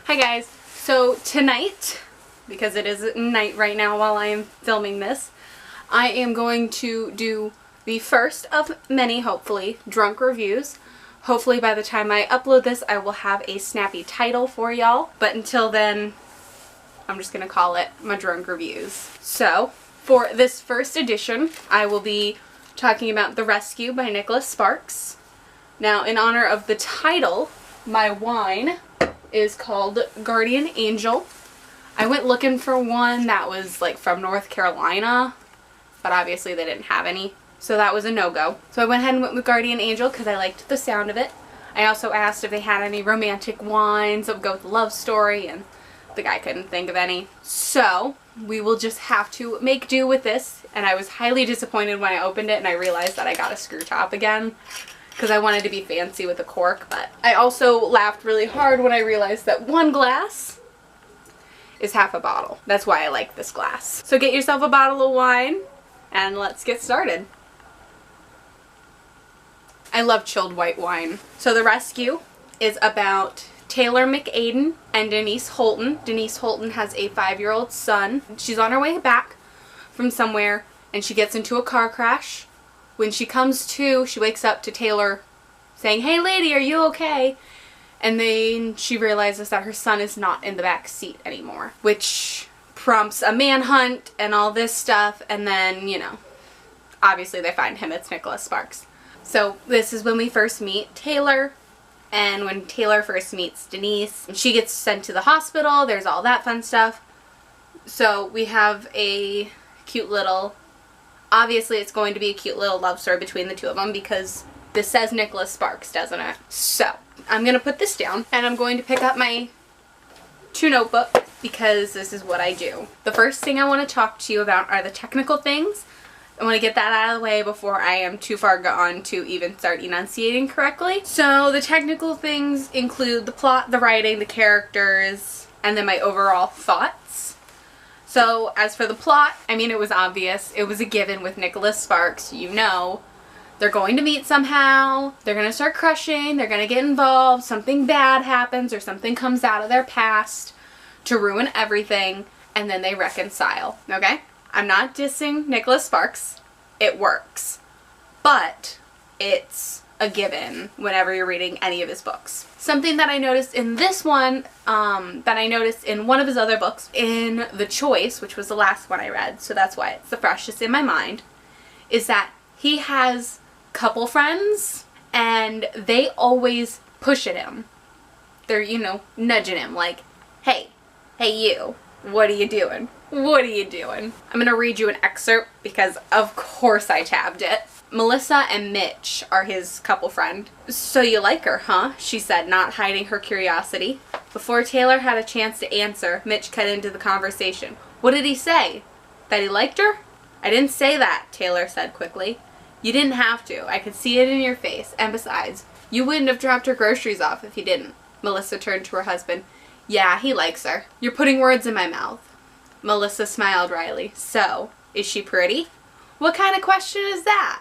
Hi guys, so tonight, because it is night right now while I am filming this, I am going to do the first of many, hopefully, drunk reviews. Hopefully by the time I upload this I will have a snappy title for y'all, but until then I'm just going to call it my drunk reviews. So, for this first edition I will be talking about The Rescue by Nicholas Sparks. Now, in honor of the title, my wine is called Guardian Angel. I went looking for one that was like from North Carolina, but obviously they didn't have any, so that was a no-go. So I went ahead and went with Guardian Angel because I liked the sound of it. I also asked if they had any romantic wines that would go with the love story, and the guy couldn't think of any. So we will just have to make do with this, and I was highly disappointed when I opened it and I realized that I got a screw top again, because I wanted to be fancy with a cork, but I also laughed really hard when I realized that one glass is half a bottle. That's why I like this glass. So get yourself a bottle of wine and let's get started. I love chilled white wine. So The Rescue is about Taylor McAden and Denise Holton. Denise Holton has a 5-year-old son. She's on her way back from somewhere and she gets into a car crash. When she comes to, she wakes up to Taylor saying, "Hey lady, are you okay?" And then she realizes that her son is not in the back seat anymore, which prompts a manhunt and all this stuff. And then, you know, obviously they find him. It's Nicholas Sparks. So this is when we first meet Taylor, and when Taylor first meets Denise, she gets sent to the hospital. There's all that fun stuff. So we have a cute little, obviously it's going to be a cute little love story between the two of them because this says Nicholas Sparks, doesn't it? So I'm going to put this down and I'm going to pick up my 2 notebook because this is what I do. The first thing I want to talk to you about are the technical things. I want to get that out of the way before I am too far gone to even start enunciating correctly. So the technical things include the plot, the writing, the characters, and then my overall thoughts. So as for the plot, I mean, it was obvious. It was a given with Nicholas Sparks. You know, they're going to meet somehow. They're going to start crushing. They're going to get involved. Something bad happens or something comes out of their past to ruin everything. And then they reconcile. Okay? I'm not dissing Nicholas Sparks. It works. But it's a given whenever you're reading any of his books. Something that I noticed in this one, that I noticed in one of his other books, in The Choice, which was the last one I read, so that's why it's the freshest in my mind, is that he has couple friends and they always push at him. They're, you know, nudging him like, hey you, what are you doing? What are you doing? I'm gonna read you an excerpt because of course I tabbed it. Melissa and Mitch are his couple friend. "So you like her, huh?" she said, not hiding her curiosity. Before Taylor had a chance to answer, Mitch cut into the conversation. "What did he say? That he liked her?" "I didn't say that," Taylor said quickly. "You didn't have to. I could see it in your face. And besides, you wouldn't have dropped her groceries off if you didn't." Melissa turned to her husband. "Yeah, he likes her. You're putting words in my mouth." Melissa smiled wryly. "So, is she pretty?" "What kind of question is that?"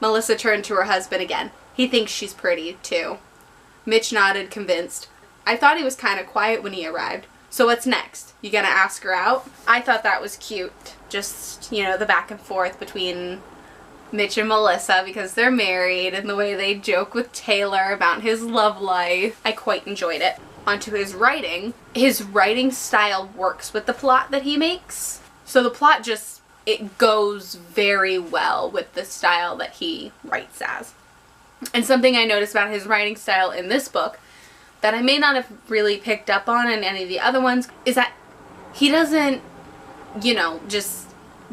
Melissa turned to her husband again. "He thinks she's pretty, too." Mitch nodded, convinced. "I thought he was kind of quiet when he arrived. So what's next? You gonna ask her out?" I thought that was cute. Just, you know, the back and forth between Mitch and Melissa because they're married and the way they joke with Taylor about his love life. I quite enjoyed it. Onto his writing. His writing style works with the plot that he makes. So the plot just, it goes very well with the style that he writes as. And something I noticed about his writing style in this book that I may not have really picked up on in any of the other ones is that he doesn't, you know, just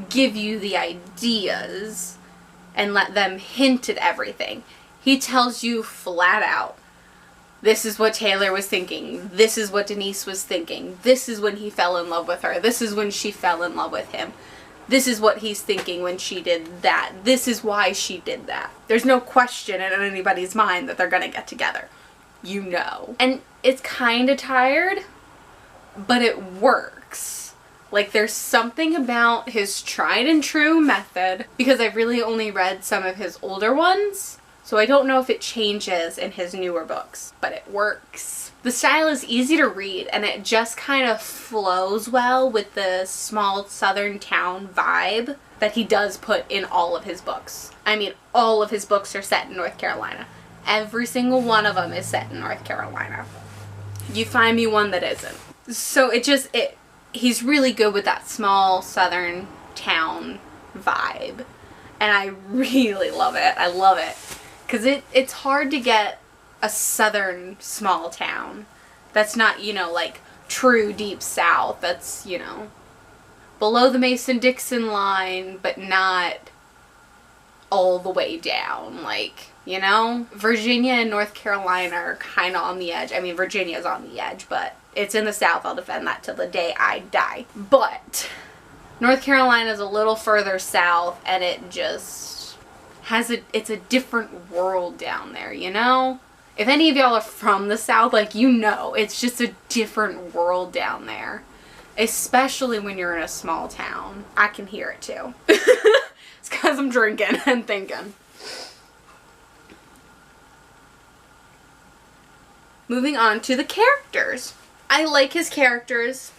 give you the ideas and let them hint at everything. He tells you flat out, this is what Taylor was thinking. This is what Denise was thinking. This is when he fell in love with her. This is when she fell in love with him. This is what he's thinking when she did that. This is why she did that. There's no question in anybody's mind that they're gonna get together. You know. And it's kind of tired, but it works. Like, there's something about his tried and true method, because I've really only read some of his older ones, so I don't know if it changes in his newer books, but it works. The style is easy to read, and it just kind of flows well with the small southern town vibe that he does put in all of his books. I mean, all of his books are set in North Carolina. Every single one of them is set in North Carolina. You find me one that isn't. So he's really good with that small southern town vibe. And I really love it. I love it. Because it's hard to get a southern small town that's not, you know, like true deep south. That's, you know, below the Mason-Dixon line, but not all the way down. Like, you know, Virginia and North Carolina are kind of on the edge. I mean, Virginia's on the edge, but it's in the South. I'll defend that till the day I die. But North Carolina's a little further south, and it just has it's a different world down there, you know? If any of y'all are from the South, like, you know, it's just a different world down there. Especially when you're in a small town. I can hear it too. It's because I'm drinking and thinking. Moving on to the characters. I like his characters.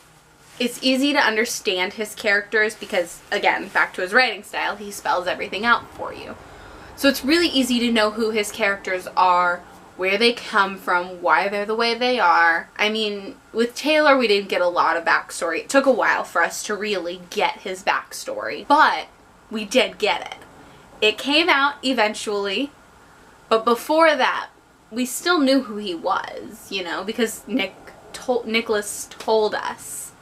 It's easy to understand his characters because, again, back to his writing style, he spells everything out for you. So it's really easy to know who his characters are, where they come from, why they're the way they are. I mean, with Taylor, we didn't get a lot of backstory. It took a while for us to really get his backstory, but we did get it. It came out eventually, but before that, we still knew who he was, you know, because Nicholas told us.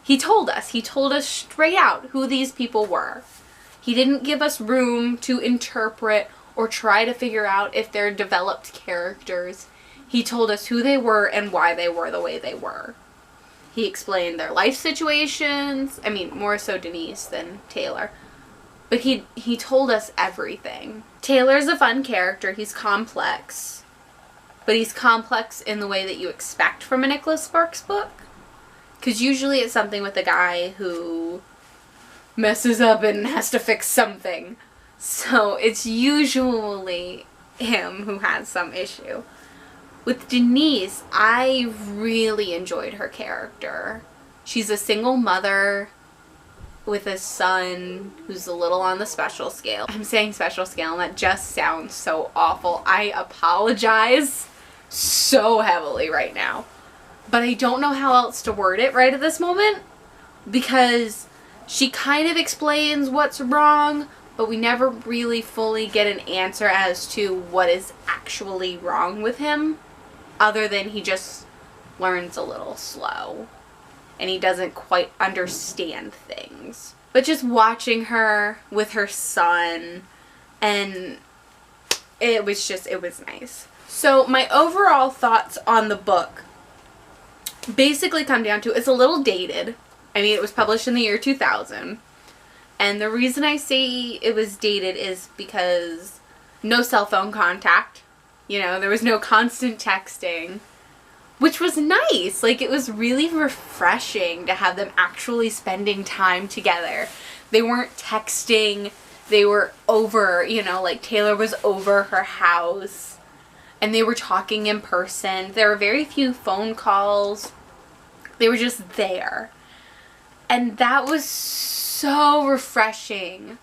He told us straight out who these people were. He didn't give us room to interpret or try to figure out if they're developed characters. He told us who they were and why they were the way they were. He explained their life situations. I mean, more so Denise than Taylor. But he told us everything. Taylor's a fun character. He's complex. But he's complex in the way that you expect from a Nicholas Sparks book. Because usually it's something with a guy who messes up and has to fix something. So it's usually him who has some issue. With Denise, I really enjoyed her character. She's a single mother with a son who's a little on the special scale. I'm saying special scale and that just sounds so awful. I apologize so heavily right now. But I don't know how else to word it right at this moment because she kind of explains what's wrong, but we never really fully get an answer as to what is actually wrong with him, other than he just learns a little slow and he doesn't quite understand things. But just watching her with her son, and it was nice. So my overall thoughts on the book basically come down to it's a little dated. I mean, it was published in the year 2000. And the reason I say it was dated is because no cell phone contact. You know, there was no constant texting, which was nice. Like, it was really refreshing to have them actually spending time together. They weren't texting. They were over, you know, like Taylor was over her house and they were talking in person. There were very few phone calls. They were just there. And that was so refreshing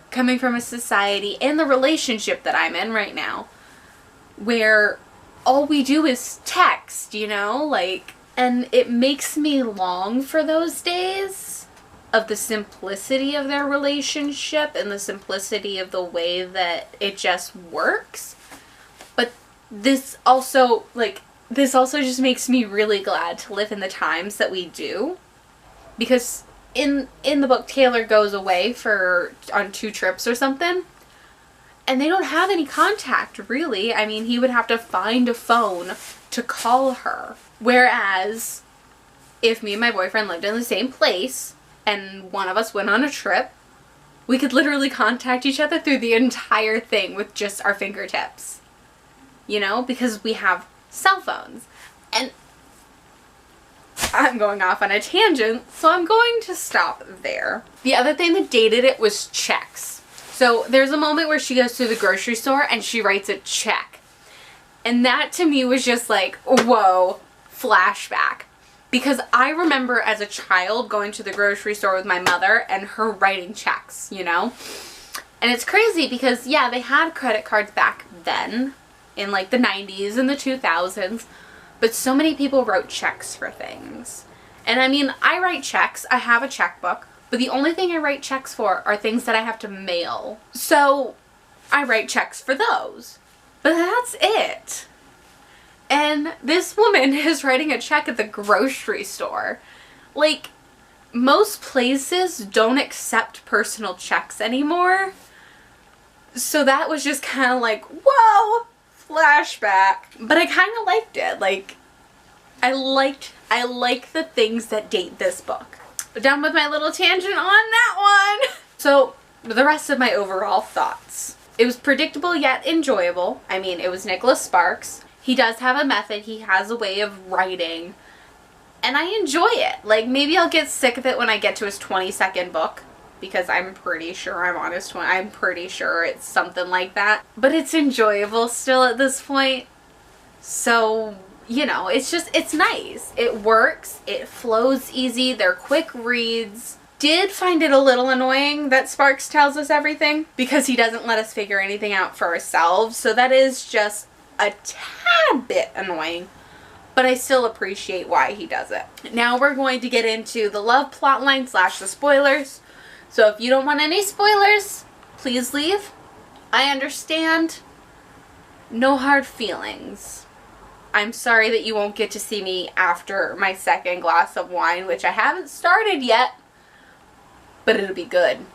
coming from a society and the relationship that I'm in right now where all we do is text, you know, like, and it makes me long for those days of the simplicity of their relationship and the simplicity of the way that it just works. But this also just makes me really glad to live in the times that we do. Because in the book, Taylor goes away on 2 trips or something. And they don't have any contact, really. I mean, he would have to find a phone to call her. Whereas, if me and my boyfriend lived in the same place, and one of us went on a trip, we could literally contact each other through the entire thing with just our fingertips. You know? Because we have cell phones. And I'm going off on a tangent, so I'm going to stop there. The other thing that dated it was checks. So there's a moment where she goes to the grocery store and she writes a check. And that to me was just like, whoa, flashback. Because I remember as a child going to the grocery store with my mother and her writing checks, you know? And it's crazy because, yeah, they had credit cards back then in like the 90s and the 2000s, but so many people wrote checks for things. And I mean, I write checks, I have a checkbook, but the only thing I write checks for are things that I have to mail. So I write checks for those. But that's it. And this woman is writing a check at the grocery store. Like, most places don't accept personal checks anymore. So that was just kind of like, whoa, flashback. But I kind of liked it. Like, I like the things that date this book. Done with my little tangent on that one. So the rest of my overall thoughts. It was predictable yet enjoyable. I mean, it was Nicholas Sparks. He does have a method. He has a way of writing. And I enjoy it. Like, maybe I'll get sick of it when I get to his 22nd book. Because I'm pretty sure I'm on his 20. I'm pretty sure it's something like that. But it's enjoyable still at this point. So, you know, it's nice. It works. It flows easy. They're quick reads. Did find it a little annoying that Sparks tells us everything. Because he doesn't let us figure anything out for ourselves. So that is just a tad bit annoying. But I still appreciate why he does it. Now we're going to get into the love plotline / the spoilers. So if you don't want any spoilers, please leave. I understand. No hard feelings. I'm sorry that you won't get to see me after my second glass of wine, which I haven't started yet, but it'll be good.